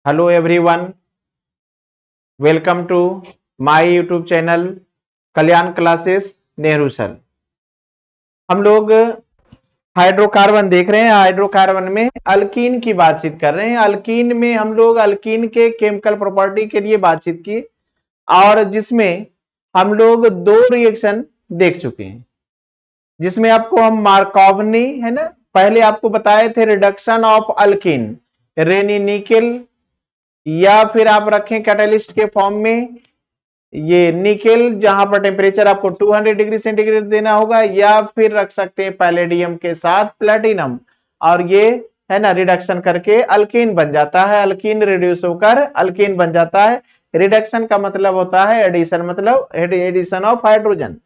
Hello everyone, welcome to my YouTube channel Kalyan classes Nehru sir. हम लोग hydrocarbon देख रहे हैं। हाइड्रोकार्बन में अल्कीन की बातचीत कर रहे हैं। अल्कीन में हम लोग अल्कीन के केमिकल प्रॉपर्टी के लिए बातचीत की और जिसमें हम लोग दो रिएक्शन देख चुके हैं, जिसमें आपको हम मार्कोवनी है ना, पहले आपको बताए थे reduction of alkyne, rainy nickel, या फिर आप रखें कैटलिस्ट के फॉर्म में ये निकेल, जहां पर टेम्परेचर आपको 200 डिग्री सेंटीग्रेड देना होगा, या फिर रख सकते हैं पैलेडियम के साथ प्लेटिनम, और ये है ना रिडक्शन करके अल्कीन बन जाता है। अल्कीन रिड्यूस होकर अल्कीन बन जाता है। रिडक्शन का मतलब होता है एडिशन, मतलब एडिशन ऑफ हाइड्रोजन।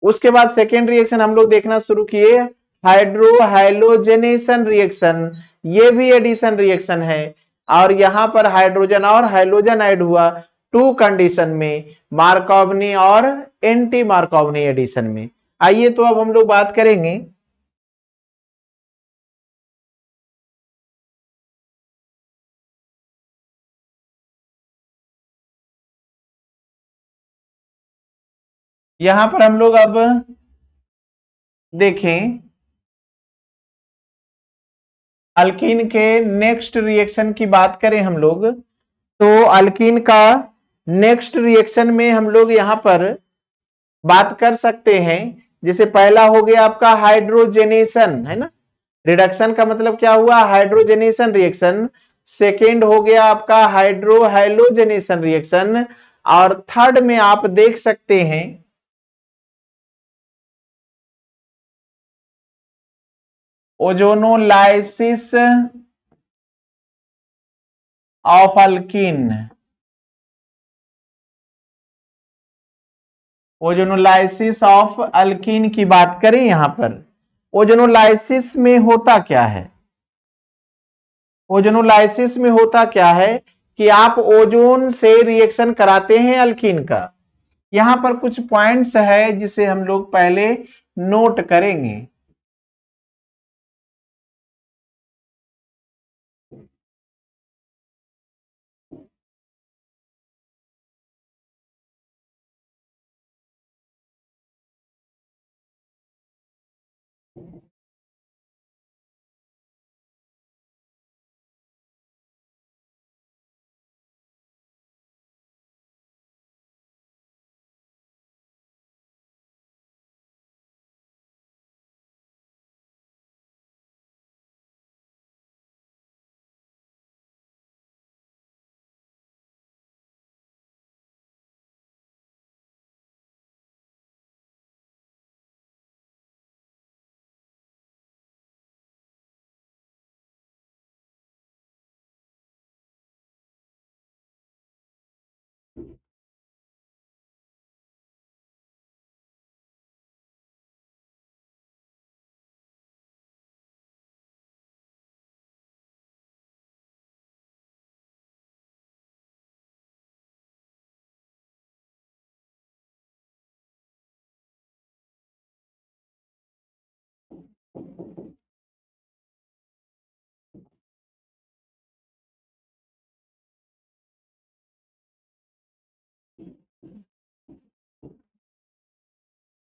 उसके बाद सेकेंड रिएक्शन हम लोग देखना शुरू किए, हाइड्रो हाइलोजेनेशन रिएक्शन। ये भी एडिशन रिएक्शन है और यहां पर हाइड्रोजन और हाइलोजन ऐड हुआ टू कंडीशन में, मार्कोवनी और एंटी मार्कोवनी एडिशन में। आइए तो अब हम लोग बात करेंगे यहां पर हम लोग अब देखें अल्कीन के नेक्स्ट रिएक्शन की बात करें हम लोग, तो अल्कीन का नेक्स्ट रिएक्शन में हम लोग यहां पर बात कर सकते हैं। जैसे पहला हो गया आपका हाइड्रोजेनेशन, है ना, रिडक्शन का मतलब क्या हुआ, हाइड्रोजेनेशन रिएक्शन। सेकेंड हो गया आपका हाइड्रो हाइलोजेनेशन रिएक्शन, और थर्ड में आप देख सकते हैं ozonolysis of alkyne. Ozonolysis of alkyne की बात करें यहां पर, ओजोनोलाइसिस में होता क्या है, ओजोनोलाइसिस में होता क्या है कि आप ओजोन से रिएक्शन कराते हैं अल्कीन का। यहां पर कुछ पॉइंट्स है जिसे हम लोग पहले नोट करेंगे।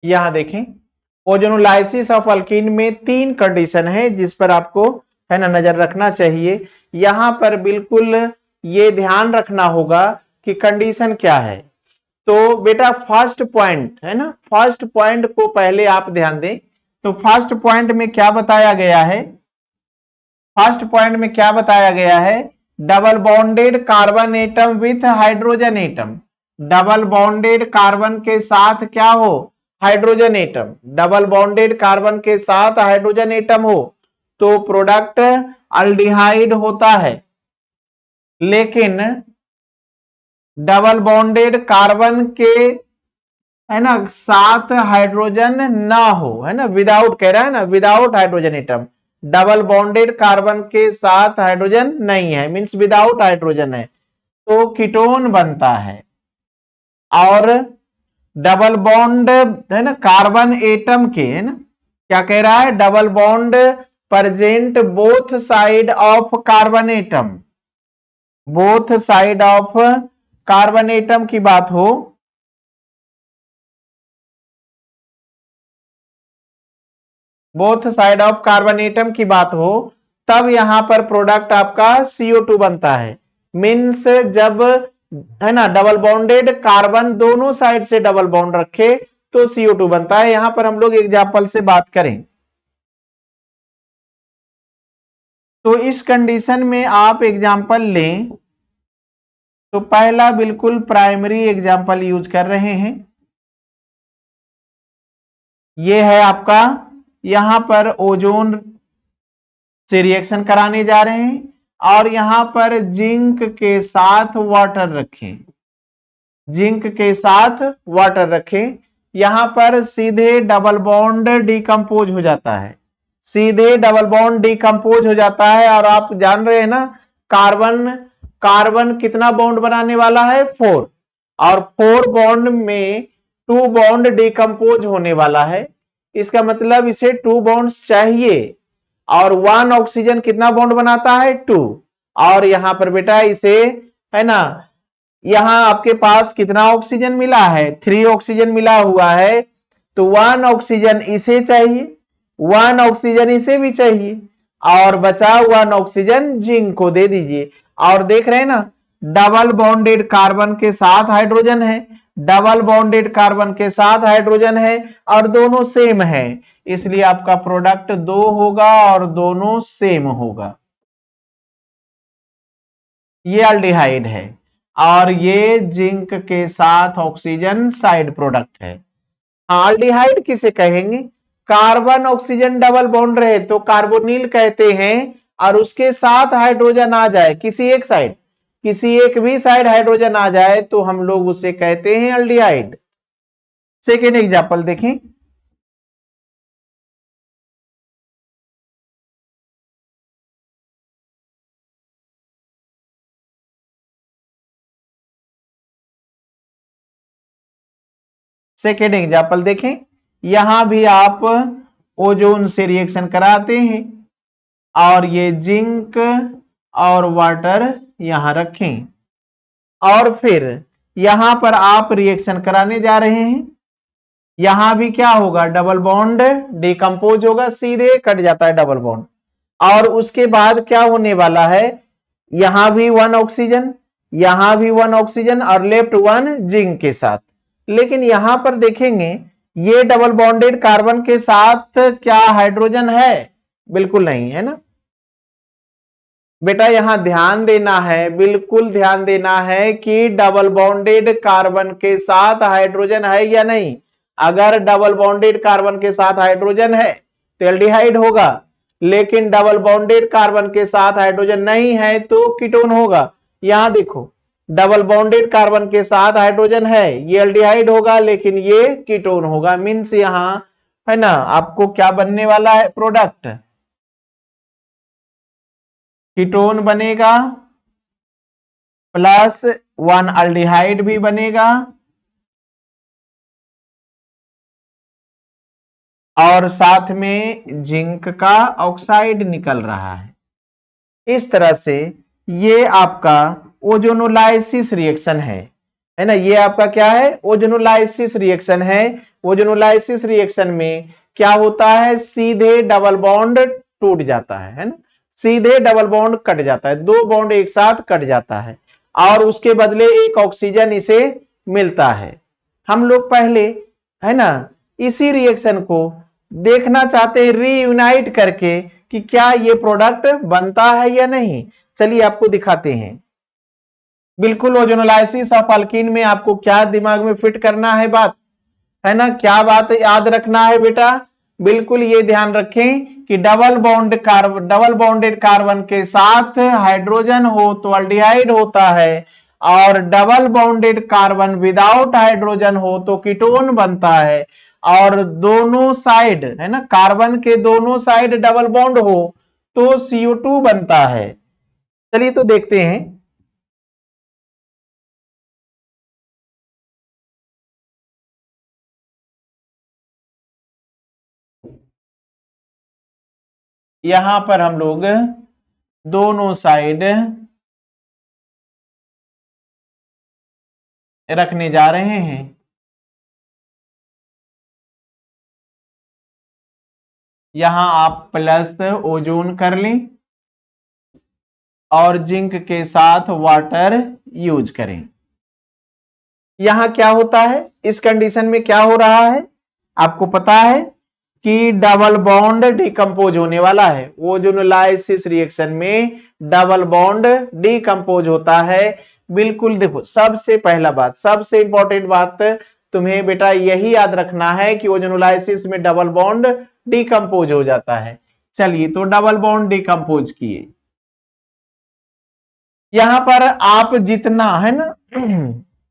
यहां देखें ओजोनोलाइसिस ऑफ अल्कीन में तीन कंडीशन है जिस पर आपको है ना नजर रखना चाहिए। यहां पर बिल्कुल ये ध्यान रखना होगा कि कंडीशन क्या है। तो बेटा फर्स्ट पॉइंट है ना, फर्स्ट पॉइंट को पहले आप ध्यान दें। तो फर्स्ट पॉइंट में क्या बताया गया है, फर्स्ट पॉइंट में क्या बताया गया है, double bonded carbon atom with hydrogen atom. Double bonded carbon के साथ क्या हो, hydrogen atom. Double bonded carbon के साथ हाइड्रोजन एटम हो तो प्रोडक्ट अल्डिहाइड होता है। लेकिन डबल बॉन्डेड कार्बन के है ना साथ हाइड्रोजन ना हो, है ना, विदाउट कह रहा है ना, without hydrogen atom. Double bonded carbon के साथ हाइड्रोजन नहीं है, मींस विदाउट हाइड्रोजन है, तो कीटोन बनता है। और डबल बॉन्ड है ना कार्बन एटम के, है ना, क्या कह रहा है, double bond present both side of carbon atom. Both side of carbon atom की बात हो, both side of carbon atom की बात हो, तब यहां पर प्रोडक्ट आपका CO2 बनता है। मीन्स जब, है ना, डबल बॉन्डेड कार्बन दोनों साइड से डबल बॉन्ड रखे तो CO2 बनता है। यहां पर हम लोग एग्जाम्पल से बात करें तो इस कंडीशन में आप एग्जाम्पल लें तो पहला बिल्कुल प्राइमरी एग्जाम्पल यूज कर रहे हैं। ये है आपका, यहां पर ओजोन से रिएक्शन कराने जा रहे हैं और यहां पर जिंक के साथ वाटर रखें, जिंक के साथ वाटर रखें। यहां पर सीधे डबल बॉन्ड डिकम्पोज हो जाता है, सीधे डबल बॉन्ड डिकम्पोज हो जाता है। और आप जान रहे हैं ना, कार्बन कार्बन कितना बॉन्ड बनाने वाला है, 4, और 4 बॉन्ड में 2 बॉन्ड डिकम्पोज होने वाला है। इसका मतलब इसे 2 बॉन्ड्स चाहिए और 1 ऑक्सीजन कितना बॉन्ड बनाता है, 2। और यहां पर बेटा इसे, है ना, यहां आपके पास कितना ऑक्सीजन मिला है, 3 ऑक्सीजन मिला हुआ है, तो 1 ऑक्सीजन इसे चाहिए, 1 ऑक्सीजन इसे भी चाहिए और बचा 1 ऑक्सीजन जिंक को दे दीजिए। और देख रहे हैं ना, डबल बॉन्डेड कार्बन के साथ हाइड्रोजन है, डबल बॉन्डेड कार्बन के साथ हाइड्रोजन है और दोनों सेम है, इसलिए आपका प्रोडक्ट 2 होगा और दोनों सेम होगा। ये अल्डिहाइड है और ये जिंक के साथ ऑक्सीजन साइड प्रोडक्ट है। अल्डिहाइड किसे कहेंगे, कार्बन ऑक्सीजन डबल बॉन्ड रहे तो कार्बोनिल कहते हैं, और उसके साथ हाइड्रोजन आ जाए किसी एक साइड, किसी एक भी साइड हाइड्रोजन आ जाए तो हम लोग उसे कहते हैं अल्डिहाइड। सेकेंड एग्जांपल देखें, सेकेंड एग्जांपल देखें। यहां भी आप ओजोन से रिएक्शन कराते हैं और ये जिंक और वाटर यहां रखें और फिर यहां पर आप रिएक्शन कराने जा रहे हैं। यहां भी क्या होगा, डबल बॉन्ड डिकम्पोज होगा, सीधे कट जाता है डबल बॉन्ड। और उसके बाद क्या होने वाला है, यहां भी 1 ऑक्सीजन, यहां भी 1 ऑक्सीजन और लेफ्ट 1 जिंक के साथ। लेकिन यहां पर देखेंगे ये डबल बॉन्डेड कार्बन के साथ क्या हाइड्रोजन है, बिल्कुल नहीं है ना। बेटा यहां ध्यान देना है, बिल्कुल ध्यान देना है कि डबल बॉन्डेड कार्बन के साथ हाइड्रोजन है या नहीं। अगर डबल बॉन्डेड कार्बन के साथ हाइड्रोजन है तो एल्डिहाइड होगा, लेकिन डबल बॉन्डेड कार्बन के साथ हाइड्रोजन नहीं है तो कीटोन होगा। यहां देखो, डबल बॉन्डेड कार्बन के साथ हाइड्रोजन है, ये एल्डिहाइड होगा लेकिन ये कीटोन होगा। मीन्स यहां, है ना, आपको क्या बनने वाला है, प्रोडक्ट कीटोन बनेगा प्लस 1 अल्डिहाइड भी बनेगा और साथ में जिंक का ऑक्साइड निकल रहा है। इस तरह से ये आपका ओजोनोलाइसिस रिएक्शन है ना, ये आपका क्या है, ओजोनोलाइसिस रिएक्शन है। ओजोनोलाइसिस रिएक्शन में क्या होता है, सीधे डबल बॉन्ड टूट जाता है ना, सीधे डबल बॉन्ड कट जाता है, 2 बॉन्ड एक साथ कट जाता है और उसके बदले एक ऑक्सीजन इसे मिलता है। हम लोग पहले, है ना, इसी रिएक्शन को देखना चाहते हैं रीयूनाइट करके कि क्या ये प्रोडक्ट बनता है या नहीं। चलिए आपको दिखाते हैं। बिल्कुल ओजोनोलाइसिस ऑफ अल्कीन में आपको क्या दिमाग में फिट करना है बात, है ना, क्या बात याद रखना है बेटा, बिल्कुल ये ध्यान रखें कि डबल बॉन्डेड कार्बन के साथ हाइड्रोजन हो तो अल्डिहाइड होता है और double bonded carbon without hydrogen हो तो कीटोन बनता है। और दोनों साइड, है ना, कार्बन के दोनों साइड डबल बॉन्ड हो तो CO2 बनता है। चलिए तो देखते हैं। यहां पर हम लोग दोनों साइड रखने जा रहे हैं। यहां आप प्लस ओजोन कर लें और जिंक के साथ वाटर यूज करें। यहां क्या होता है, इस कंडीशन में क्या हो रहा है, आपको पता है कि डबल बॉन्ड डिकम्पोज होने वाला है। ओजोनोलाइसिस रिएक्शन में डबल बॉन्ड डिकम्पोज होता है। बिल्कुल देखो, सबसे पहला बात, सबसे इंपॉर्टेंट बात तुम्हें बेटा यही याद रखना है कि ओजोनोलाइसिस में डबल बॉन्ड डिकम्पोज हो जाता है। चलिए, तो डबल बॉन्ड डिकम्पोज किए। यहां पर आप जितना है ना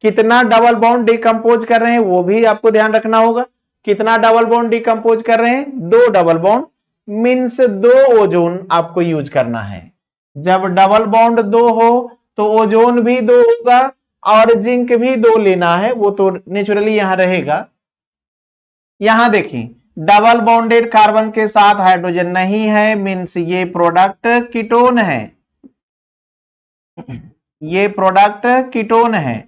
कितना डबल बॉन्ड डिकम्पोज कर रहे हैं वो भी आपको ध्यान रखना होगा। कितना डबल बॉन्ड डिकम्पोज कर रहे हैं, 2 डबल बॉन्ड, मीन्स 2 ओजोन आपको यूज करना है। जब डबल बॉन्ड 2 हो तो ओजोन भी 2 होगा और जिंक भी 2 लेना है, वो तो नेचुरली यहां रहेगा। यहां देखिए, डबल बॉन्डेड कार्बन के साथ हाइड्रोजन नहीं है, मीन्स ये प्रोडक्ट कीटोन है, ये प्रोडक्ट कीटोन है।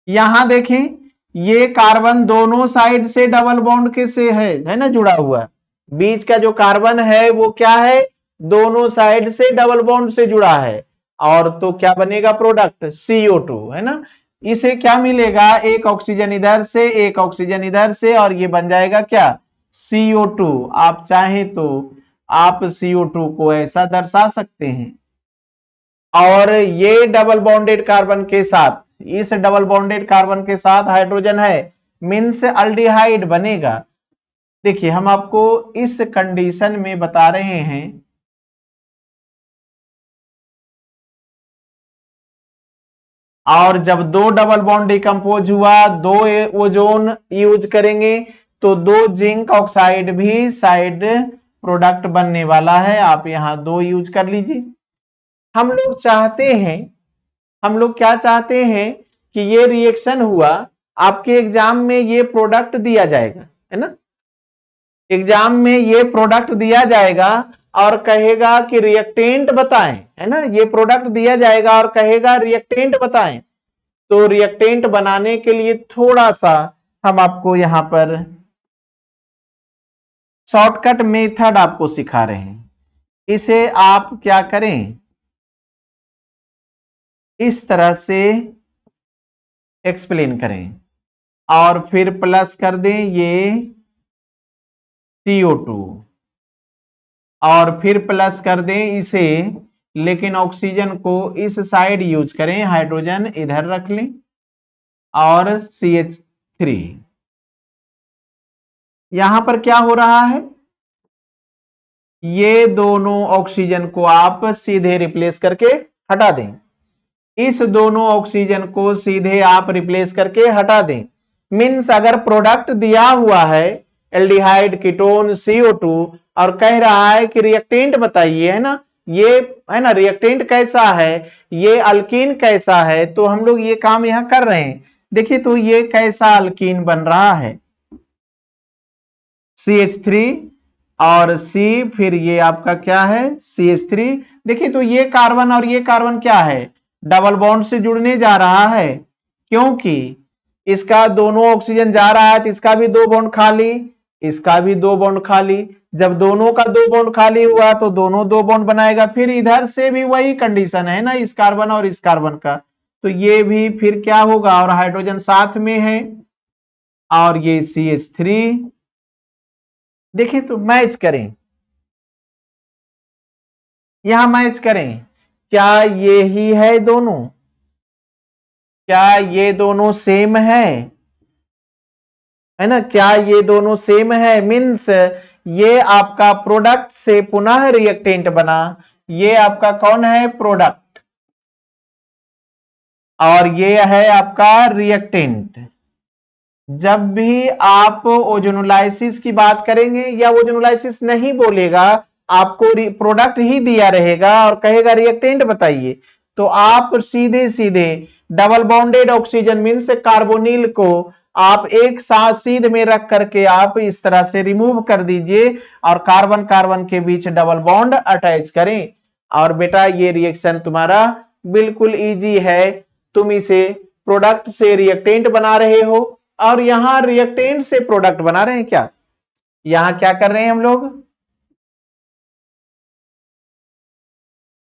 यहां देखें, ये कार्बन दोनों साइड से डबल बॉन्ड के से है ना, जुड़ा हुआ। बीच का जो कार्बन है वो क्या है, दोनों साइड से डबल बॉन्ड से जुड़ा है, और तो क्या बनेगा प्रोडक्ट, CO2 है ना। इसे क्या मिलेगा, एक ऑक्सीजन इधर से, एक ऑक्सीजन इधर से, और ये बन जाएगा क्या, CO2। आप चाहें तो आप CO2 को ऐसा दर्शा सकते हैं। और ये डबल बॉन्डेड कार्बन के साथ, इस डबल बॉन्डेड कार्बन के साथ हाइड्रोजन है, मीन्स अल्डिहाइड बनेगा। देखिए, हम आपको इस कंडीशन में बता रहे हैं, और जब 2 डबल बॉन्ड डिकम्पोज हुआ, 2 ओजोन यूज करेंगे तो 2 जिंक ऑक्साइड भी साइड प्रोडक्ट बनने वाला है। आप यहां 2 यूज कर लीजिए। हम लोग चाहते हैं, हम लोग क्या चाहते हैं कि ये रिएक्शन हुआ, आपके एग्जाम में ये प्रोडक्ट दिया जाएगा, है ना। एग्जाम में ये प्रोडक्ट दिया जाएगा और कहेगा कि रिएक्टेंट बताएं, है ना। ये प्रोडक्ट दिया जाएगा और कहेगा रिएक्टेंट बताएं। तो रिएक्टेंट बनाने के लिए थोड़ा सा हम आपको यहां पर शॉर्टकट मेथड आपको सिखा रहे हैं। इसे आप क्या करें, इस तरह से एक्सप्लेन करें और फिर प्लस कर दें ये CO2, और फिर प्लस कर दें इसे, लेकिन ऑक्सीजन को इस साइड यूज करें, हाइड्रोजन इधर रख लें, और CH3। यहां पर क्या हो रहा है, ये दोनों ऑक्सीजन को आप सीधे रिप्लेस करके हटा दें। इस दोनों ऑक्सीजन को सीधे आप रिप्लेस करके हटा दें। मीन्स अगर प्रोडक्ट दिया हुआ है एल्डिहाइड कीटोन CO2 और कह रहा है कि रिएक्टेंट बताइए, है ना, ये है ना, रिएक्टेंट कैसा है, ये अल्कीन कैसा है, तो हम लोग ये काम यहां कर रहे हैं। देखिए, तो ये कैसा अल्कीन बन रहा है, CH3 और C, फिर ये आपका क्या है, CH3। देखिए, तो ये कार्बन और ये कार्बन क्या है, डबल बॉन्ड से जुड़ने जा रहा है, क्योंकि इसका दोनों ऑक्सीजन जा रहा है तो इसका भी 2 बॉन्ड खाली, इसका भी 2 बॉन्ड खाली। जब दोनों का 2 बॉन्ड खाली हुआ तो दोनों 2 बॉन्ड बनाएगा। फिर इधर से भी वही कंडीशन है ना, इस कार्बन और इस कार्बन का, तो ये भी फिर क्या होगा, और हाइड्रोजन साथ में है, और ये CH3। देखिए, तो मैच करें, यहां मैच करें, क्या ये ही है दोनों, क्या ये दोनों सेम है ना, क्या ये दोनों सेम है, मीन्स ये आपका प्रोडक्ट से पुनः रिएक्टेंट बना, ये आपका कौन है, प्रोडक्ट, और ये है आपका रिएक्टेंट। जब भी आप ओजोनोलाइसिस की बात करेंगे या ओजोनोलाइसिस नहीं बोलेगा, आपको प्रोडक्ट ही दिया रहेगा और कहेगा रिएक्टेंट बताइए, तो आप सीधे सीधे double bonded oxygen means carbonyl को आप एक साथ सीध में रख करके आप इस तरह से रिमूव कर दीजिए और कार्बन कार्बन के बीच डबल बॉन्ड अटैच करें, और बेटा ये रिएक्शन तुम्हारा बिल्कुल इजी है, तुम इसे प्रोडक्ट से रिएक्टेंट बना रहे हो, और यहां रिएक्टेंट से प्रोडक्ट बना रहे हैं क्या? यहां क्या कर रहे हैं हम लोग?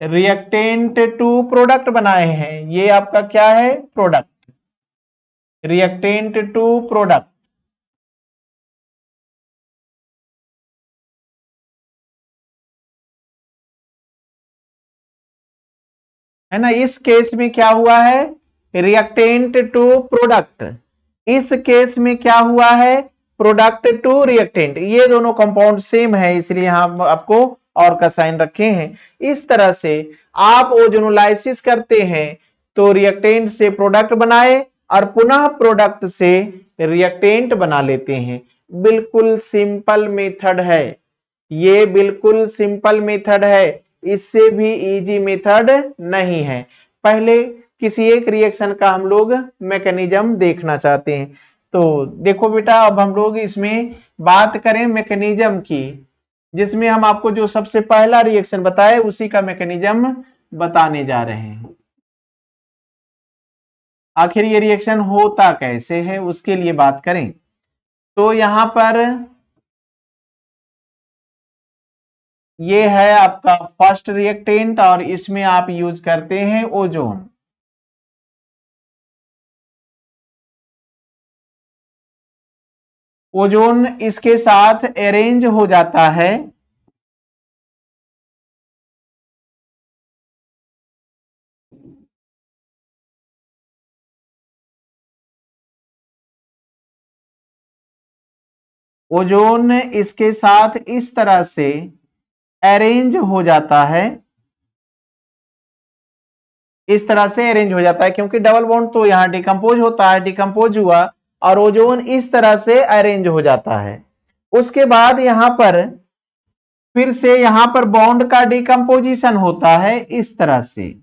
रिएक्टेंट टू प्रोडक्ट बनाए हैं। ये आपका क्या है? प्रोडक्ट। रिएक्टेंट टू प्रोडक्ट, है ना। इस केस में क्या हुआ है? Reactant to product. इस केस में क्या हुआ है? Product to reactant. ये दोनों कंपाउंड सेम है, इसलिए हम आपको और का साइन रखे हैं। इस तरह से आप ओजोनोलाइसिस करते हैं तो रिएक्टेंट से प्रोडक्ट बनाए और पुनः प्रोडक्ट से रिएक्टेंट बना लेते हैं। बिल्कुल सिंपल मेथड है, ये बिल्कुल सिंपल मेथड है, इससे भी इजी मेथड नहीं है। पहले किसी एक रिएक्शन का हम लोग मैकेनिज्म देखना चाहते हैं। तो देखो बेटा, अब हम लोग इसमें बात करें मैकेनिज्म की, जिसमें हम आपको जो सबसे पहला रिएक्शन बताए उसी का मैकेनिज्म बताने जा रहे हैं। आखिर ये रिएक्शन होता कैसे है उसके लिए बात करें तो यहां पर ये है आपका फर्स्ट रिएक्टेंट और इसमें आप यूज करते हैं ओजोन। ओजोन इसके साथ अरेंज हो जाता है। ओजोन इसके साथ इस तरह से अरेंज हो जाता है, इस तरह से अरेंज हो जाता है क्योंकि डबल बॉन्ड तो यहां डिकम्पोज होता है, डिकम्पोज हुआ और ओजोन इस तरह से अरेंज हो जाता है। उसके बाद यहां पर फिर से यहां पर बॉन्ड का डिकम्पोजिशन होता है इस तरह से।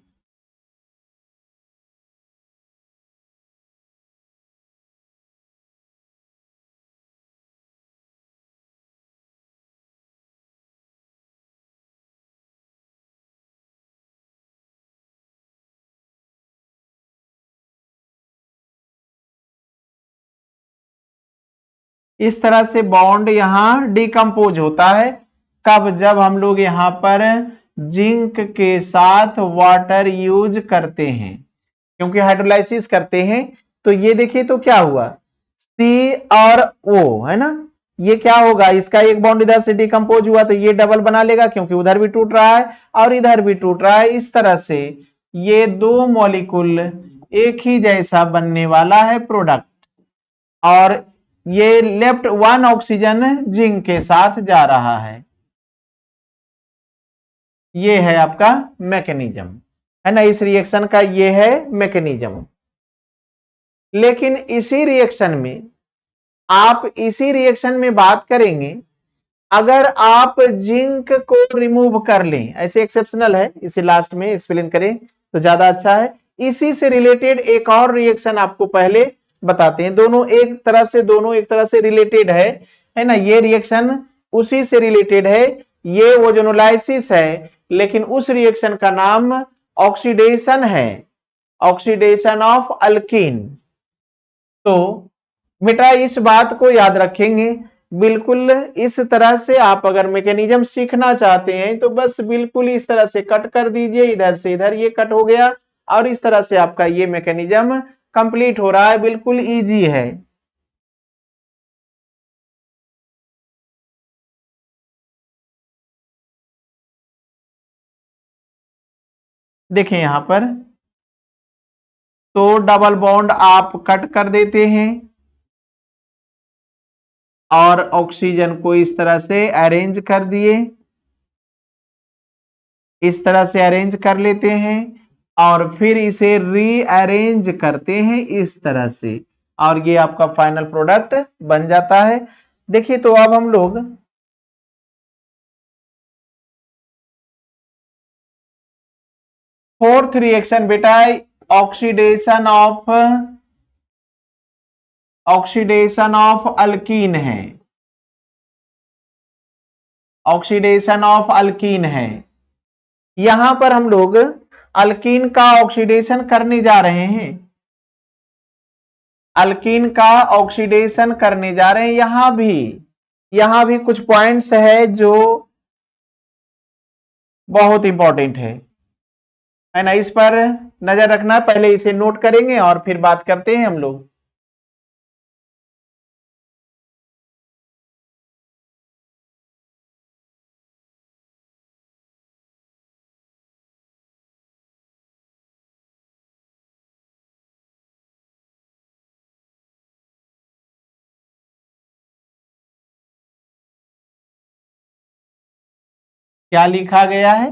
इस तरह से बॉन्ड यहां डिकम्पोज होता है। कब? जब हम लोग यहां पर जिंक के साथ वाटर यूज करते हैं, क्योंकि हाइड्रोलाइसिस करते हैं। तो ये देखिए तो क्या हुआ, सी और ओ, है ना। ये क्या होगा, इसका एक बॉन्ड इधर से डिकम्पोज हुआ तो ये डबल बना लेगा क्योंकि उधर भी टूट रहा है और इधर भी टूट रहा है। इस तरह से ये दो मॉलिक्यूल एक ही जैसा बनने वाला है प्रोडक्ट, और ये लेफ्ट वन ऑक्सीजन जिंक के साथ जा रहा है। ये है आपका मैकेनिज्म, है ना। इस रिएक्शन का ये है मैकेनिज्म। लेकिन इसी रिएक्शन में बात करेंगे, अगर आप जिंक को रिमूव कर लें, ऐसे एक्सेप्शनल है, इसे लास्ट में एक्सप्लेन करें तो ज्यादा अच्छा है। इसी से रिलेटेड एक और रिएक्शन आपको पहले बताते हैं। दोनों एक तरह से रिलेटेड है ना। ये रिएक्शन उसी से रिलेटेड है, ये ओजोनोलाइसिस है, लेकिन उस रिएक्शन का नाम ऑक्सीडेशन है, ऑक्सीडेशन ऑफ अल्कीन। तो बेटा इस बात को याद रखेंगे, बिल्कुल इस तरह से आप अगर मैकेनिज्म सीखना चाहते हैं तो बस बिल्कुल इस तरह से कट कर दीजिए, इधर से इधर ये कट हो गया और इस तरह से आपका ये मैकेनिज्म कंप्लीट हो रहा है। बिल्कुल इजी है। देखें यहां पर तो डबल बॉन्ड आप कट कर देते हैं और ऑक्सीजन को इस तरह से अरेंज कर दिए, इस तरह से अरेंज कर लेते हैं और फिर इसे रीअरेंज करते हैं इस तरह से, और ये आपका फाइनल प्रोडक्ट बन जाता है। देखिए तो अब हम लोग फोर्थ रिएक्शन बेटा ऑक्सीडेशन ऑफ अल्कीन है, ऑक्सीडेशन ऑफ अल्कीन है। यहां पर हम लोग अल्कीन का ऑक्सीडेशन करने जा रहे हैं। अल्कीन का ऑक्सीडेशन करने जा रहे हैं। यहां भी कुछ पॉइंट्स है जो बहुत इंपॉर्टेंट है ना, इस पर नजर रखना। पहले इसे नोट करेंगे और फिर बात करते हैं हम लोग। क्या लिखा गया है?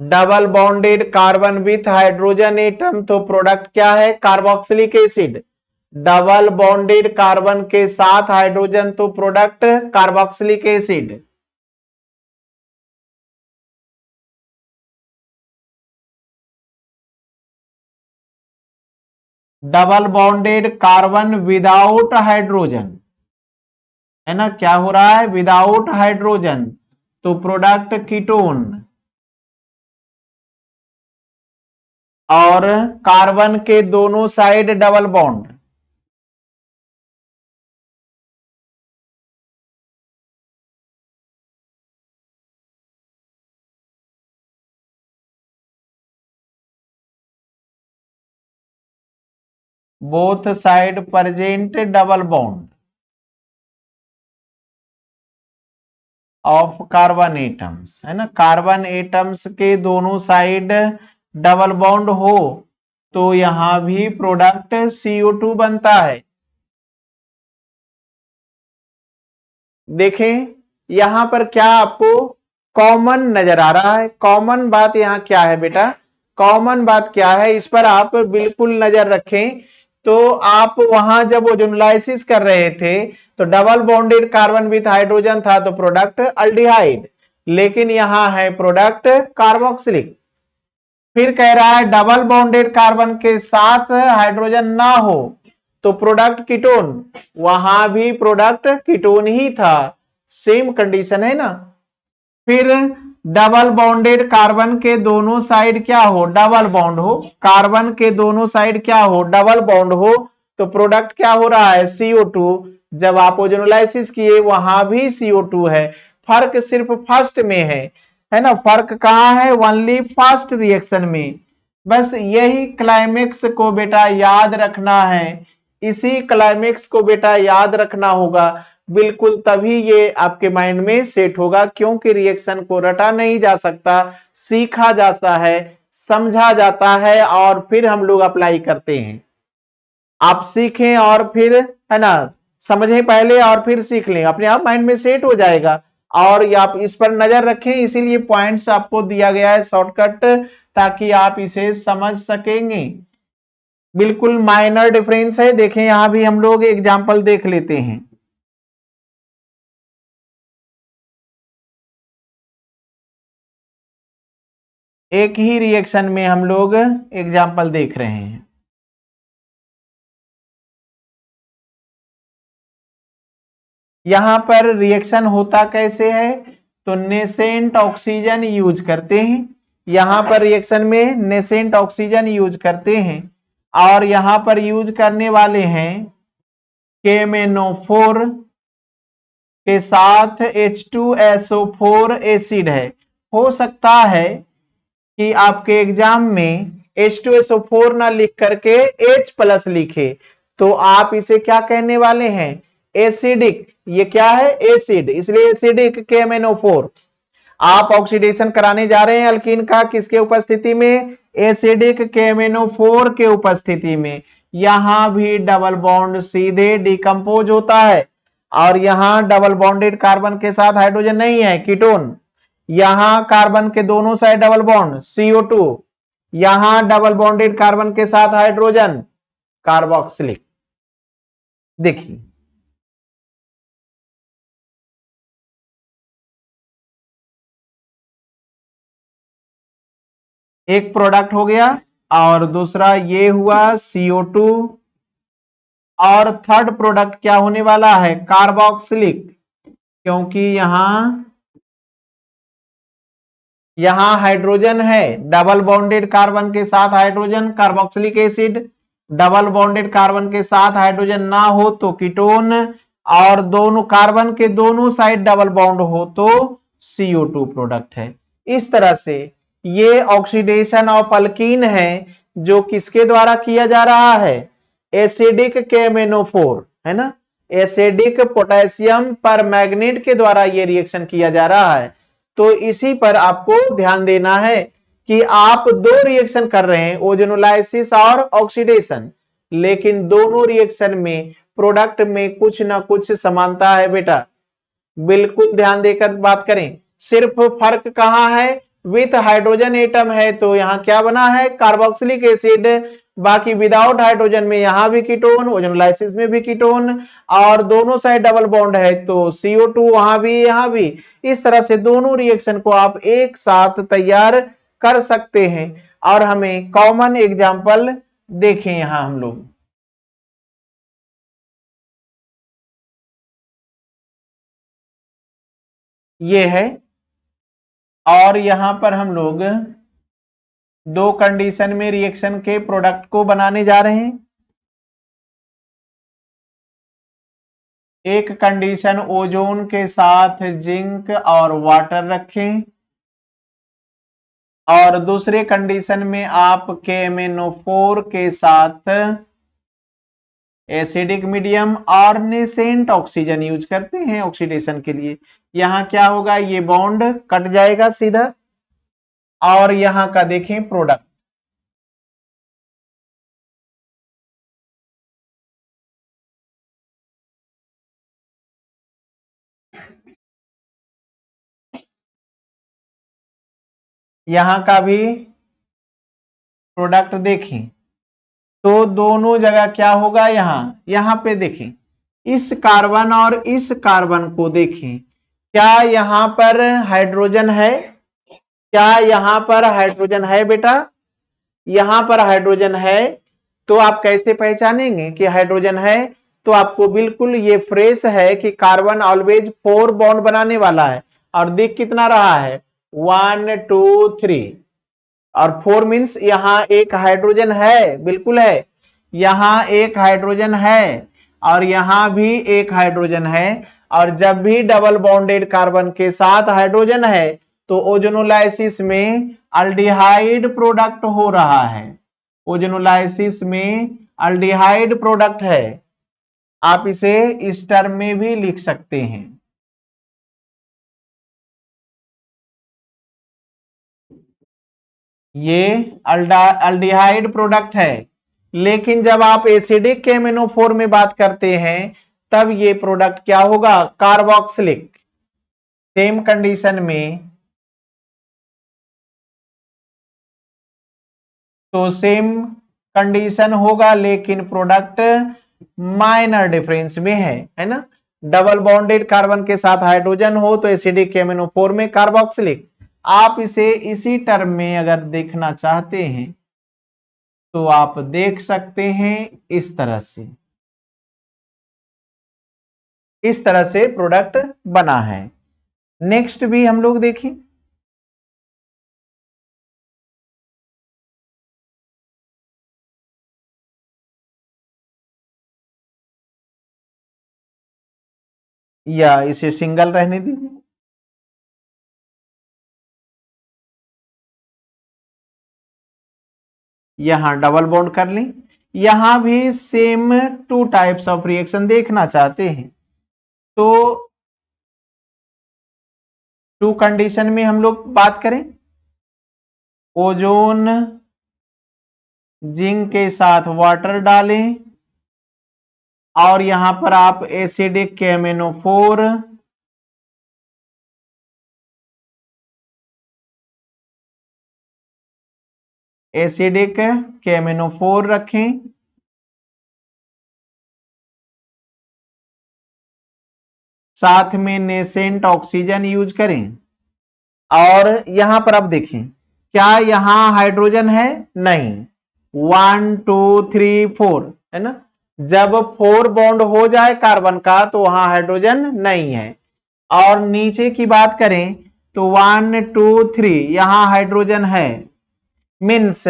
Double bonded carbon with hydrogen atom, तो प्रोडक्ट क्या है? Carboxylic acid. Double bonded carbon के साथ हाइड्रोजन, तो product carboxylic acid. Double bonded carbon without hydrogen, है ना, क्या हो रहा है? विदाउट हाइड्रोजन, तो प्रोडक्ट कीटोन। और कार्बन के दोनों side double bond, both side present double bond of carbon atoms, है ना। कार्बन एटम्स के दोनों साइड डबल बॉन्ड हो तो यहां भी प्रोडक्ट CO2 बनता है। देखें यहां पर क्या आपको कॉमन नजर आ रहा है? कॉमन बात यहां क्या है बेटा? कॉमन बात क्या है, इस पर आप बिल्कुल नजर रखें। तो आप वहां जब ओजोनोलाइसिस कर रहे थे तो double bonded carbon with hydrogen था, तो प्रोडक्ट अल्डिहाइड। लेकिन यहां है प्रोडक्ट कार्बोक्सिलिक। फिर कह रहा है डबल बॉन्डेड कार्बन के साथ हाइड्रोजन ना हो तो प्रोडक्ट कीटोन। वहां भी प्रोडक्ट कीटोन ही था, सेम कंडीशन है ना। फिर डबल बॉन्डेड कार्बन के दोनों साइड क्या हो? डबल बॉन्ड हो। कार्बन के दोनों साइड क्या हो? डबल बॉन्ड हो। तो प्रोडक्ट क्या हो रहा है? CO2। जब आप ओजोनोलाइसिस किए वहां भी CO2 है। फर्क सिर्फ फर्स्ट में है ना। फर्क कहां है? ओनली फर्स्ट रिएक्शन में। बस यही क्लाइमेक्स को बेटा याद रखना है। इसी क्लाइमेक्स को बेटा याद रखना होगा। बिल्कुल तभी ये आपके माइंड में सेट होगा, क्योंकि रिएक्शन को रटा नहीं जा सकता, सीखा जाता है, समझा जाता है और फिर हम लोग अप्लाई करते हैं। आप सीखें और फिर, है ना, समझें पहले और फिर सीख लें, अपने आप माइंड में सेट हो जाएगा। और आप इस पर नजर रखें, इसीलिए पॉइंट्स आपको दिया गया है शॉर्टकट, ताकि आप इसे समझ सकेंगे। बिल्कुल माइनर डिफरेंस है। देखें यहां भी हम लोग एग्जाम्पल देख लेते हैं। एक ही रिएक्शन में हम लोग एग्जाम्पल देख रहे हैं। यहां पर रिएक्शन होता कैसे है? तो नेसेंट ऑक्सीजन यूज करते हैं। यहां पर रिएक्शन में नेसेंट ऑक्सीजन यूज करते हैं और यहां पर यूज करने वाले हैं KMnO4 के साथ H2SO4 एसिड है। हो सकता है कि आपके एग्जाम में H2SO4 ना लिख करके H+ लिखे, तो आप इसे क्या कहने वाले हैं? एसिडिक। ये क्या है? एसिड, इसलिए एसिडिक KMnO4। आप ऑक्सीडेशन कराने जा रहे हैं अल्कीन का, किसके उपस्थिति में? एसिडिक KMnO4 के उपस्थिति में। यहां भी डबल बॉन्ड सीधे डिकम्पोज होता है और यहां डबल बॉन्डेड कार्बन के साथ हाइड्रोजन नहीं है, कीटोन। यहां कार्बन के दोनों साइड डबल बॉन्ड CO2। यहां डबल बॉन्डेड कार्बन के साथ हाइड्रोजन, कार्बोक्सिलिक। देखिए एक प्रोडक्ट हो गया और दूसरा ये हुआ CO2। और थर्ड प्रोडक्ट क्या होने वाला है? कार्बोक्सिलिक। क्योंकि यहां हाइड्रोजन है, डबल बॉन्डेड कार्बन के साथ hydrogen, carboxylic acid. Double bonded carbon के साथ हाइड्रोजन ना हो तो कीटोन, और दोनों कार्बन के दोनों साइड डबल बॉन्ड हो तो CO2 प्रोडक्ट है। इस तरह से ये ऑक्सीडेशन ऑफ अल्कीन है जो किसके द्वारा किया जा रहा है, एसिडिक KMnO4 है ना, एसिडिक पोटेशियम पर मैग्नेट के द्वारा ये रिएक्शन किया जा रहा है। तो इसी पर आपको ध्यान देना है कि आप दो रिएक्शन कर रहे हैं, ओजोनोलाइसिस और ऑक्सीडेशन, लेकिन दोनों रिएक्शन में प्रोडक्ट में कुछ ना कुछ समानता है बेटा, बिल्कुल ध्यान देकर बात करें। सिर्फ फर्क कहां है, विथ हाइड्रोजन एटम है तो यहां क्या बना है, कार्बोक्सिलिक एसिड, बाकी विदाउट हाइड्रोजन में यहां भी कीटोन, ओजोनोलाइसिस में भी कीटोन, और दोनों साइड डबल बॉन्ड है तो CO2 वहां भी यहां भी। इस तरह से दोनों रिएक्शन को आप एक साथ तैयार कर सकते हैं। और हमें कॉमन एग्जांपल देखें यहां हम लोग, ये है, और यहां पर हम लोग दो कंडीशन में रिएक्शन के प्रोडक्ट को बनाने जा रहे हैं। एक कंडीशन ओजोन के साथ जिंक और वाटर रखें, और दूसरे कंडीशन में आप KMnO4 के साथ एसिडिक मीडियम और नेसेंट ऑक्सीजन यूज करते हैं ऑक्सीडेशन के लिए। यहां क्या होगा, ये बॉन्ड कट जाएगा सीधा, और यहां का देखें प्रोडक्ट, यहां का भी प्रोडक्ट देखें तो दोनों जगह क्या होगा, यहां पे देखें, इस कार्बन और इस कार्बन को देखें, क्या यहां पर हाइड्रोजन है, क्या यहां पर हाइड्रोजन है बेटा, यहां पर हाइड्रोजन है। तो आप कैसे पहचानेंगे कि हाइड्रोजन है, तो आपको बिल्कुल ये फ्रेश है कि कार्बन ऑलवेज 4 बॉन्ड बनाने वाला है, और दिख कितना रहा है, 1 2 3, और 4 मीन्स यहां एक हाइड्रोजन है, बिल्कुल है, यहां एक हाइड्रोजन है, और यहां भी एक हाइड्रोजन है। और जब भी डबल बॉन्डेड कार्बन के साथ हाइड्रोजन है तो ओजोनोलाइसिस में अल्डिहाइड प्रोडक्ट हो रहा है, ओजोनोलाइसिस में अल्डिहाइड प्रोडक्ट है। आप इसे इस टर्म में भी लिख सकते हैं, ये अल्डिहाइड प्रोडक्ट है। लेकिन जब आप एसिडिक KMnO4 में बात करते हैं तब ये प्रोडक्ट क्या होगा, कार्बोक्सिलिक। सेम कंडीशन में, तो सेम कंडीशन होगा लेकिन प्रोडक्ट माइनर डिफरेंस में है ना। डबल बॉन्डेड कार्बन के साथ हाइड्रोजन हो तो एसिडिक KMnO4 में कार्बोक्सिलिक। आप इसे इसी टर्म में अगर देखना चाहते हैं तो आप देख सकते हैं इस तरह से, इस तरह से प्रोडक्ट बना है। नेक्स्ट भी हम लोग देखें, या इसे सिंगल रहने दीजिए, यहां डबल बॉन्ड कर लें। यहां भी सेम 2 टाइप्स ऑफ रिएक्शन देखना चाहते हैं तो 2 कंडीशन में हम लोग बात करें, ओजोन जिंक के साथ वाटर डालें, और यहां पर आप एसिडिक KMnO4, एसिडिक KMnO4 रखें, साथ में नेसेंट ऑक्सीजन यूज करें। और यहां पर आप देखें, क्या यहां हाइड्रोजन है, नहीं, 1 2 3 4 है ना। जब 4 बॉन्ड हो जाए कार्बन का तो वहां हाइड्रोजन नहीं है। और नीचे की बात करें तो 1 2 3 यहां हाइड्रोजन है, मीन्स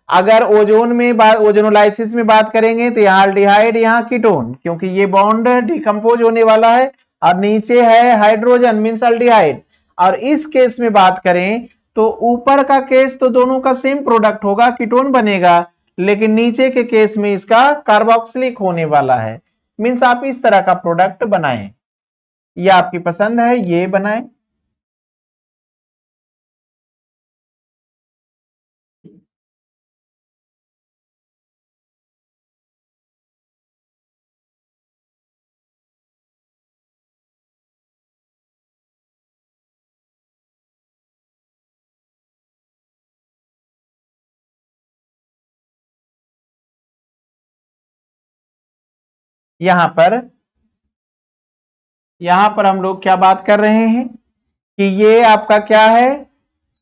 अगर ओजोन में ओजोनोलाइसिस में बात करेंगे तो यहाँ अल्डिहाइड, यहाँ कीटोन, क्योंकि ये बॉन्ड डिकम्पोज होने वाला है और नीचे है हाइड्रोजन मींस अल्डिहाइड। और इस केस में बात करें तो ऊपर का केस तो दोनों का सेम प्रोडक्ट होगा, कीटोन बनेगा, लेकिन नीचे के केस में इसका कार्बोक्सिलिक होने वाला है। मींस आप इस तरह का प्रोडक्ट बनाएं, ये आपकी पसंद है, ये बनाएं। यहां पर हम लोग क्या बात कर रहे हैं कि ये आपका क्या है,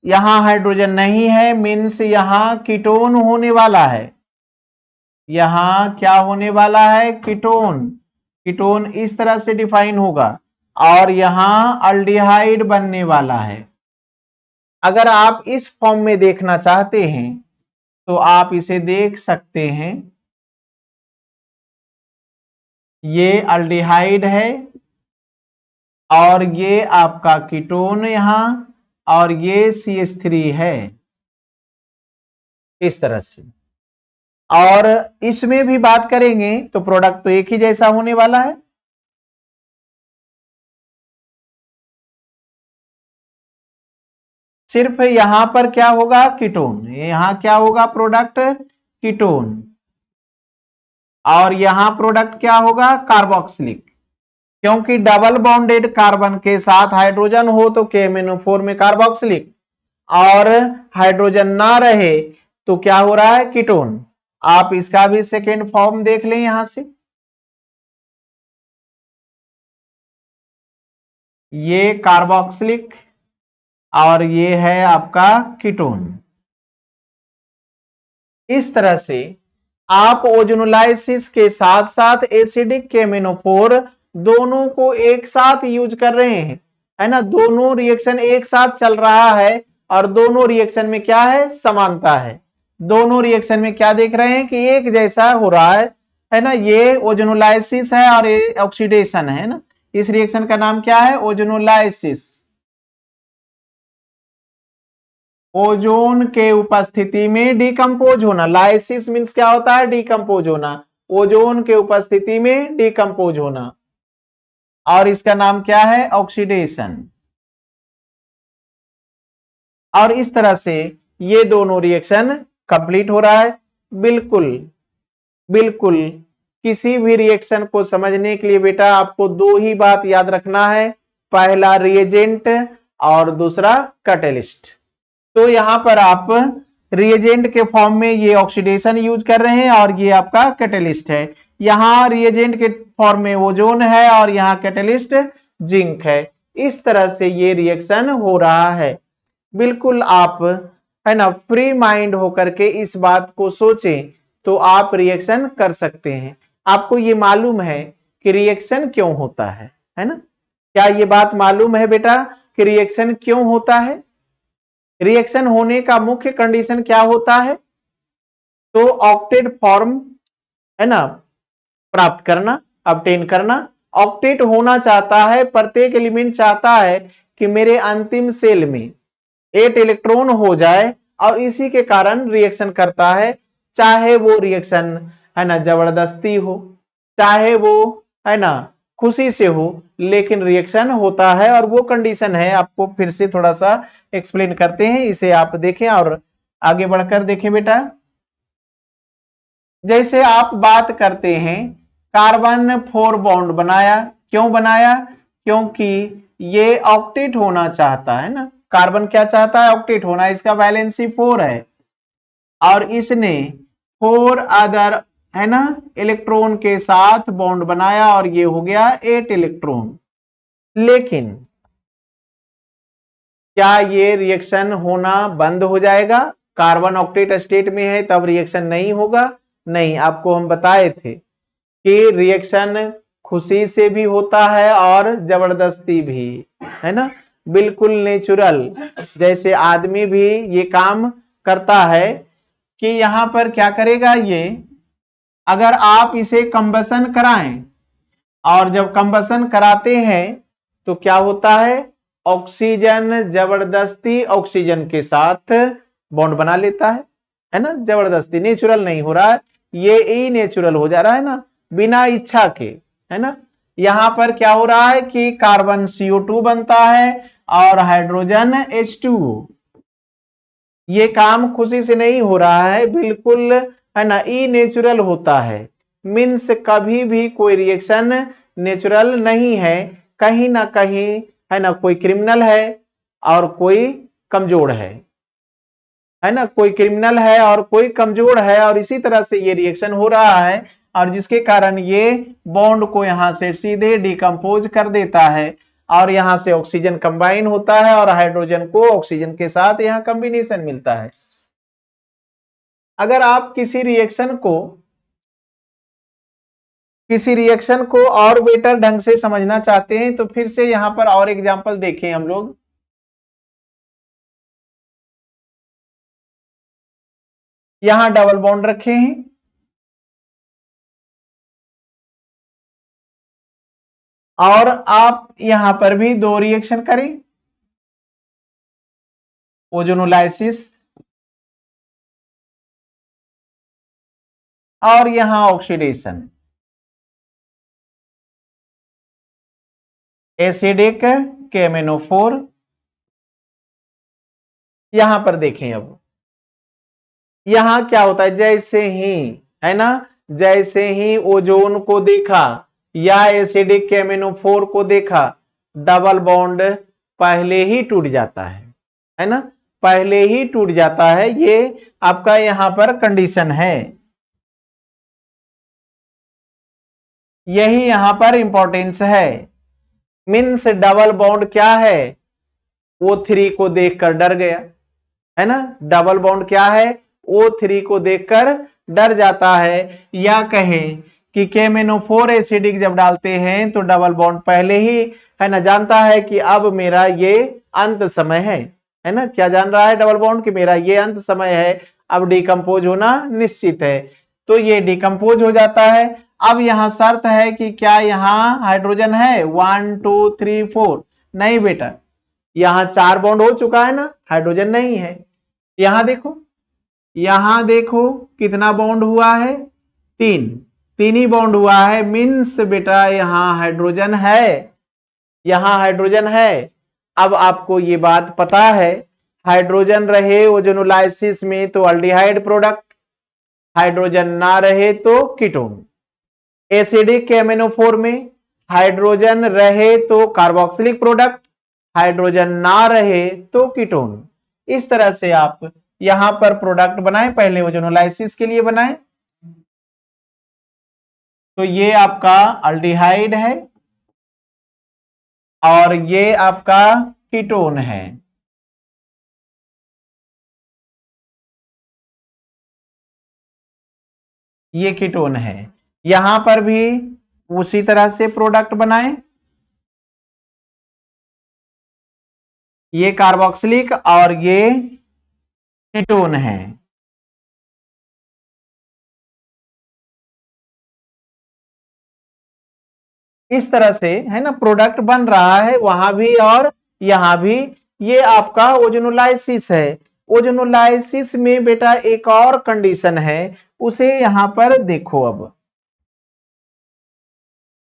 यहां हाइड्रोजन नहीं है, मीन्स यहां कीटोन होने वाला है। यहां क्या होने वाला है, कीटोन। कीटोन इस तरह से डिफाइन होगा और यहां अल्डिहाइड बनने वाला है। अगर आप इस फॉर्म में देखना चाहते हैं तो आप इसे देख सकते हैं, ये अल्डिहाइड है और ये आपका कीटोन यहां, और ये CH3 है इस तरह से। और इसमें भी बात करेंगे तो प्रोडक्ट तो एक ही जैसा होने वाला है। सिर्फ यहां पर क्या होगा, कीटोन, यहां क्या होगा प्रोडक्ट, कीटोन, और यहां प्रोडक्ट क्या होगा, कार्बोक्सिलिक। क्योंकि डबल बॉन्डेड कार्बन के साथ हाइड्रोजन हो तो KMnO4 में कार्बोक्सिलिक, और हाइड्रोजन ना रहे तो क्या हो रहा है, कीटोन। आप इसका भी सेकेंड फॉर्म देख लें यहां से, ये कार्बोक्सिलिक और ये है आपका कीटोन। इस तरह से आप ओजोनोलाइसिस के साथ साथ एसिडिक KMnO4 दोनों को एक साथ यूज कर रहे हैं, है ना। दोनों रिएक्शन एक साथ चल रहा है और दोनों रिएक्शन में क्या है, समानता है। दोनों रिएक्शन में क्या देख रहे हैं कि एक जैसा हो रहा है ना। ये ओजोनोलाइसिस है और ये ऑक्सीडेशन है ना। इस रिएक्शन का नाम क्या है, ओजोनोलाइसिस। ओजोन के उपस्थिति में डिकम्पोज होना, लाइसिस मीन्स क्या होता है, डिकम्पोज होना। ओजोन के उपस्थिति में डिकम्पोज होना, और इसका नाम क्या है, ऑक्सीडेशन। और इस तरह से ये दोनों रिएक्शन कंप्लीट हो रहा है। बिल्कुल बिल्कुल, किसी भी रिएक्शन को समझने के लिए बेटा आपको दो ही बात याद रखना है, पहला रिएजेंट और दूसरा कैटलिस्ट। तो यहां पर आप रिएजेंट के फॉर्म में ये ऑक्सीडेशन यूज कर रहे हैं और ये आपका कैटलिस्ट है। यहां रिएजेंट के फॉर्म में ओजोन है और यहां कैटलिस्ट जिंक है। इस तरह से ये रिएक्शन हो रहा है। बिल्कुल आप, है ना, फ्री माइंड होकर के इस बात को सोचें तो आप रिएक्शन कर सकते हैं। आपको ये मालूम है कि रिएक्शन क्यों होता है ना। क्या ये बात मालूम है बेटा कि रिएक्शन क्यों होता है। रिएक्शन होने का मुख्य कंडीशन क्या होता है, तो ऑक्टेट फॉर्म, है ना, प्राप्त करना, ऑब्टेन करना। ऑक्टेट होना चाहता है, प्रत्येक एलिमेंट चाहता है कि मेरे अंतिम सेल में 8 इलेक्ट्रॉन हो जाए, और इसी के कारण रिएक्शन करता है। चाहे वो रिएक्शन, है ना, जबरदस्ती हो, चाहे वो, है ना, खुशी से हो, लेकिन रिएक्शन होता है। और वो कंडीशन है, आपको फिर से थोड़ा सा एक्सप्लेन करते हैं, इसे आप देखें और आगे बढ़कर देखें बेटा। जैसे आप बात करते हैं, कार्बन 4 बॉन्ड बनाया, क्यों बनाया, क्योंकि ये ऑक्टेट होना चाहता है ना। कार्बन क्या चाहता है, ऑक्टेट होना, इसका वैलेंसी 4 है और इसने 4 अदर, है ना, इलेक्ट्रॉन के साथ बॉन्ड बनाया और ये हो गया 8 इलेक्ट्रॉन। लेकिन क्या ये रिएक्शन होना बंद हो जाएगा, कार्बन ऑक्टेट स्टेट में है तब रिएक्शन नहीं होगा, नहीं। आपको हम बताए थे कि रिएक्शन खुशी से भी होता है और जबरदस्ती भी, है ना, बिल्कुल नेचुरल। जैसे आदमी भी ये काम करता है कि यहां पर क्या करेगा ये, अगर आप इसे कंबसन कराएं और जब कंबसन कराते हैं तो क्या होता है, ऑक्सीजन जबरदस्ती ऑक्सीजन के साथ बॉन्ड बना लेता है ना, जबरदस्ती, नेचुरल नहीं हो रहा है, ये ई नेचुरल हो जा रहा है ना, बिना इच्छा के, है ना। यहां पर क्या हो रहा है कि कार्बन CO2 बनता है और हाइड्रोजन H2O। ये काम खुशी से नहीं हो रहा है, बिल्कुल, है ना, ई नेचुरल होता है। मीन्स कभी भी कोई रिएक्शन नेचुरल नहीं है, कहीं ना कहीं, है ना, कोई क्रिमिनल है और कोई कमजोर है ना, कोई क्रिमिनल है और कोई कमजोर है, और इसी तरह से ये रिएक्शन हो रहा है और जिसके कारण ये बॉन्ड को यहां से सीधे डिकम्पोज कर देता है और यहां से ऑक्सीजन कंबाइन होता है और हाइड्रोजन को ऑक्सीजन के साथ यहां कॉम्बिनेशन मिलता है। अगर आप किसी रिएक्शन को और बेटर ढंग से समझना चाहते हैं तो फिर से यहां पर और एग्जांपल देखें हम लोग। यहां डबल बॉन्ड रखे हैं और आप यहां पर भी दो रिएक्शन करें, ओजोनोलाइसिस और यहां ऑक्सीडेशन, एसिडिक KMnO4। यहां पर देखें, अब यहां क्या होता है, जैसे ही, है ना, जैसे ही ओजोन को देखा या एसिडिक KMnO4 को देखा, डबल बॉन्ड पहले ही टूट जाता है ना, पहले ही टूट जाता है। ये आपका यहां पर कंडीशन है, यही यहां पर इंपॉर्टेंस है। मीन्स डबल बॉन्ड क्या है, O3 को देखकर डर गया, है ना, डबल बॉन्ड क्या है, O3 को देखकर डर जाता है। या कहें कि KMnO4 एसिडिक जब डालते हैं तो डबल बॉन्ड पहले ही, है ना, जानता है कि अब मेरा ये अंत समय है ना, क्या जान रहा है डबल बॉन्ड कि मेरा ये अंत समय है, अब डिकम्पोज होना निश्चित है, तो ये डिकम्पोज हो जाता है। अब यहां शर्त है कि क्या यहां हाइड्रोजन है, 1 2 3 4, नहीं बेटा, यहां 4 बॉन्ड हो चुका है ना, हाइड्रोजन नहीं है। यहां देखो कितना बॉन्ड हुआ है, 3, 3 ही बॉन्ड हुआ है। मीन्स बेटा यहां हाइड्रोजन है, यहां हाइड्रोजन है। अब आपको ये बात पता है, हाइड्रोजन रहे ओजोनोलाइसिस में तो अल्डिहाइड प्रोडक्ट, हाइड्रोजन ना रहे तो कीटोन। एसिडिक KMnO4 में हाइड्रोजन रहे तो कार्बोक्सिलिक प्रोडक्ट, हाइड्रोजन ना रहे तो कीटोन। इस तरह से आप यहां पर प्रोडक्ट बनाए, पहले ओजोनोलाइसिस के लिए बनाए, तो ये आपका अल्डिहाइड है और ये आपका कीटोन है। ये कीटोन है। यहां पर भी उसी तरह से प्रोडक्ट बनाए, ये कार्बोक्सिलिक और ये कीटोन है। इस तरह से, है ना, प्रोडक्ट बन रहा है वहां भी और यहां भी। ये आपका ओजोनोलाइसिस है। ओजोनोलाइसिस में बेटा एक और कंडीशन है, उसे यहां पर देखो। अब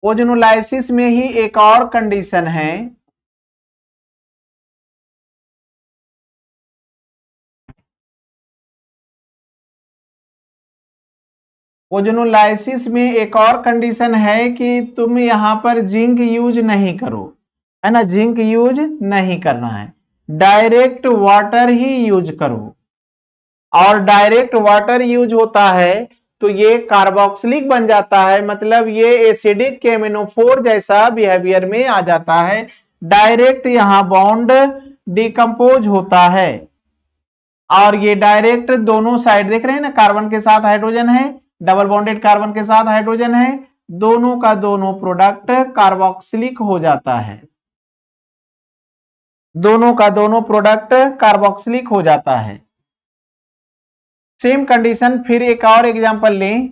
ओजोनोलाइसिस में ही एक और कंडीशन है, ओजोनोलाइसिस में एक और कंडीशन है कि तुम यहां पर जिंक यूज नहीं करो, है ना, जिंक यूज नहीं करना है, डायरेक्ट वाटर ही यूज करो। और डायरेक्ट वाटर यूज होता है तो ये कार्बोक्सिलिक बन जाता है, मतलब ये एसिडिक KMnO4 जैसा बिहेवियर में आ जाता है। डायरेक्ट यहां बॉन्ड डिकम्पोज होता है और ये डायरेक्ट दोनों साइड देख रहे हैं ना, कार्बन के साथ हाइड्रोजन है, डबल बॉन्डेड कार्बन के साथ हाइड्रोजन है, दोनों का दोनों प्रोडक्ट कार्बोक्सिलिक हो जाता है, दोनों का दोनों प्रोडक्ट कार्बोक्सिलिक हो जाता है। सेम कंडीशन, फिर एक और एग्जांपल लें।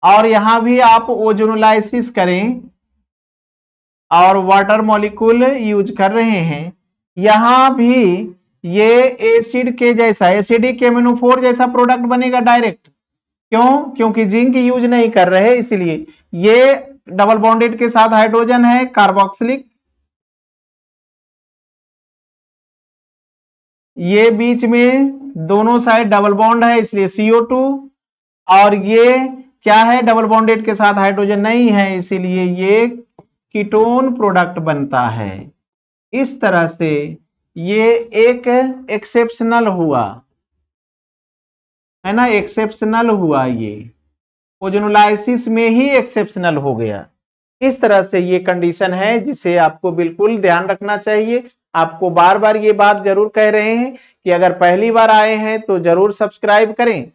और यहां भी आप ओजोनोलाइसिस करें और वाटर मॉलिक्यूल यूज कर रहे हैं, यहां भी ये एसिड के जैसा, एसिडिक केमिनोफोर जैसा प्रोडक्ट बनेगा डायरेक्ट। क्यों? क्योंकि जिंक यूज नहीं कर रहे इसलिए। ये डबल बॉन्डेड के साथ हाइड्रोजन है कार्बोक्सिलिक, ये बीच में दोनों साइड डबल बॉन्ड है इसलिए CO2, और ये क्या है, डबल बॉन्डेड के साथ हाइड्रोजन नहीं है इसीलिए ये कीटोन प्रोडक्ट बनता है। इस तरह से ये एक एक्सेप्शनल हुआ, है ना, एक्सेप्शनल हुआ, ये ओजोनोलाइसिस में ही एक्सेप्शनल हो गया। इस तरह से ये कंडीशन है जिसे आपको बिल्कुल ध्यान रखना चाहिए। आपको बार बार ये बात जरूर कह रहे हैं कि अगर पहली बार आए हैं तो जरूर सब्सक्राइब करें,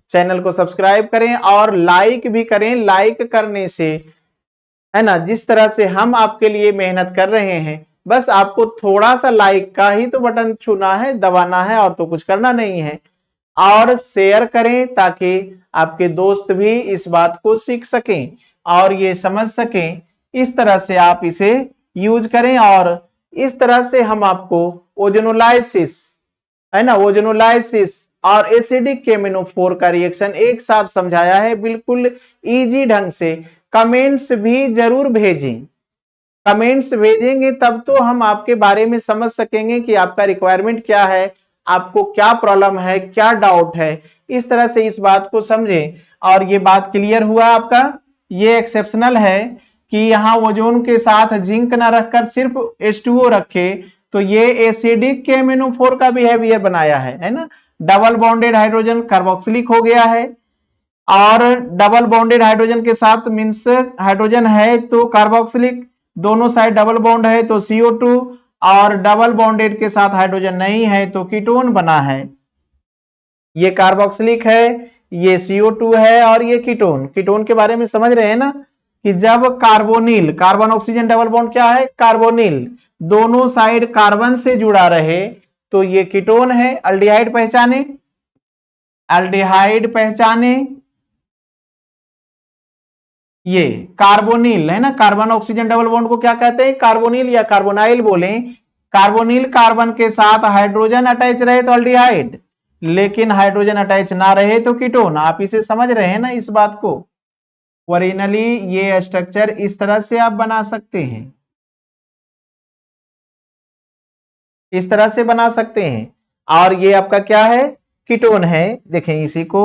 चैनल को सब्सक्राइब करें और लाइक भी करें। लाइक करने से, है ना, जिस तरह से हम आपके लिए मेहनत कर रहे हैं, बस आपको थोड़ा सा लाइक का ही तो बटन छूना है, दबाना है, और तो कुछ करना नहीं है। और शेयर करें ताकि आपके दोस्त भी इस बात को सीख सकें और ये समझ सकें। इस तरह से आप इसे यूज करें और इस तरह से हम आपको ओजोनोलाइसिस, है ना, ओजोनोलाइसिस और एसिडिक केमिनोफोर का रिएक्शन एक साथ समझाया है बिल्कुल इजी ढंग से। कमेंट्स भी जरूर भेजें, कमेंट्स भेजेंगे तब तो हम आपके बारे में समझ सकेंगे कि आपका रिक्वायरमेंट क्या है, आपको क्या प्रॉब्लम है, क्या डाउट है। इस तरह से इस बात को समझें और ये बात क्लियर हुआ आपका। ये एक्सेप्शनल है कि यहाँ ओजोन के साथ जिंक ना रखकर सिर्फ H2O रखे, तो ये एसिडिक केमिनोफोर का बिहेवियर बनाया है ना। डबल बॉन्डेड हाइड्रोजन कार्बोक्सिलिक हो गया है, और डबल बॉन्डेड हाइड्रोजन के साथ मींस हाइड्रोजन है तो कार्बोक्सिलिक, दोनों साइड डबल बॉन्ड है तो CO2, और डबल बॉन्डेड के साथ हाइड्रोजन नहीं है तो कीटोन बना है। ये कार्बोक्सिलिक है, ये CO2 है और ये कीटोन। कीटोन के बारे में समझ रहे हैं ना कि जब carbonyl, carbon oxygen double bond क्या है, कार्बोनिल, दोनों साइड कार्बन से जुड़ा रहे तो ये कीटोन है। अल्डिहाइड पहचाने, अल्डिहाइड पहचाने, ये कार्बोनिल है ना, कार्बन ऑक्सीजन डबल बॉन्ड को क्या कहते हैं, कार्बोनिल या कार्बोनाइल बोलें। कार्बोनिल कार्बन के साथ हाइड्रोजन अटैच रहे तो अल्डिहाइड, लेकिन हाइड्रोजन अटैच ना रहे तो कीटोन। आप इसे समझ रहे हैं ना इस बात को। ओरिजिनली ये स्ट्रक्चर इस तरह से आप बना सकते हैं, इस तरह से बना सकते हैं। और ये आपका क्या है, कीटोन है। देखें इसी को,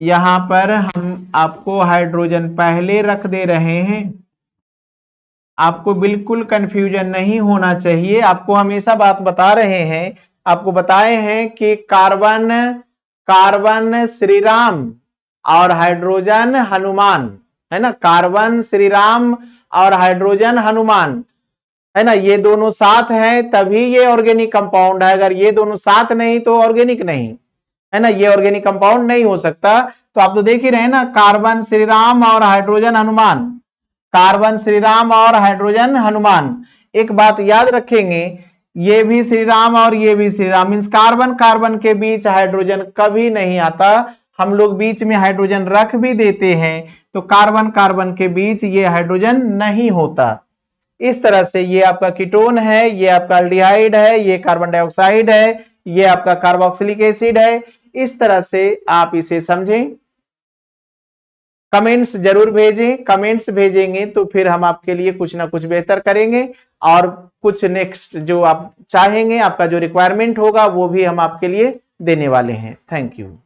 यहां पर हम आपको हाइड्रोजन पहले रख दे रहे हैं। आपको बिल्कुल कंफ्यूजन नहीं होना चाहिए, आपको हमेशा बात बता रहे हैं, आपको बताए हैं कि कार्बन, कार्बन श्री राम और हाइड्रोजन हनुमान, है ना, कार्बन श्री राम और हाइड्रोजन हनुमान, है ना, ये दोनों साथ हैं तभी ये ऑर्गेनिक कंपाउंड है। अगर ये दोनों साथ नहीं तो ऑर्गेनिक नहीं, है ना, ये ऑर्गेनिक कंपाउंड नहीं हो सकता। तो आप तो देख ही रहे हैं ना, कार्बन श्री राम और हाइड्रोजन हनुमान, कार्बन श्री राम और हाइड्रोजन हनुमान। एक बात याद रखेंगे, ये भी श्री राम और ये भी Shri Ram, means carbon carbon के बीच हाइड्रोजन कभी नहीं आता। हम लोग बीच में हाइड्रोजन रख भी देते हैं तो कार्बन कार्बन के बीच ये हाइड्रोजन नहीं होता। इस तरह से ये आपका कीटोन है, ये आपका अल्डिहाइड है, ये कार्बन डाइऑक्साइड है, ये आपका कार्बोक्सिलिक एसिड है। इस तरह से आप इसे समझें। कमेंट्स जरूर भेजें, कमेंट्स भेजेंगे तो फिर हम आपके लिए कुछ ना कुछ बेहतर करेंगे और कुछ नेक्स्ट जो आप चाहेंगे, आपका जो रिक्वायरमेंट होगा वो भी हम आपके लिए देने वाले हैं। Thank you.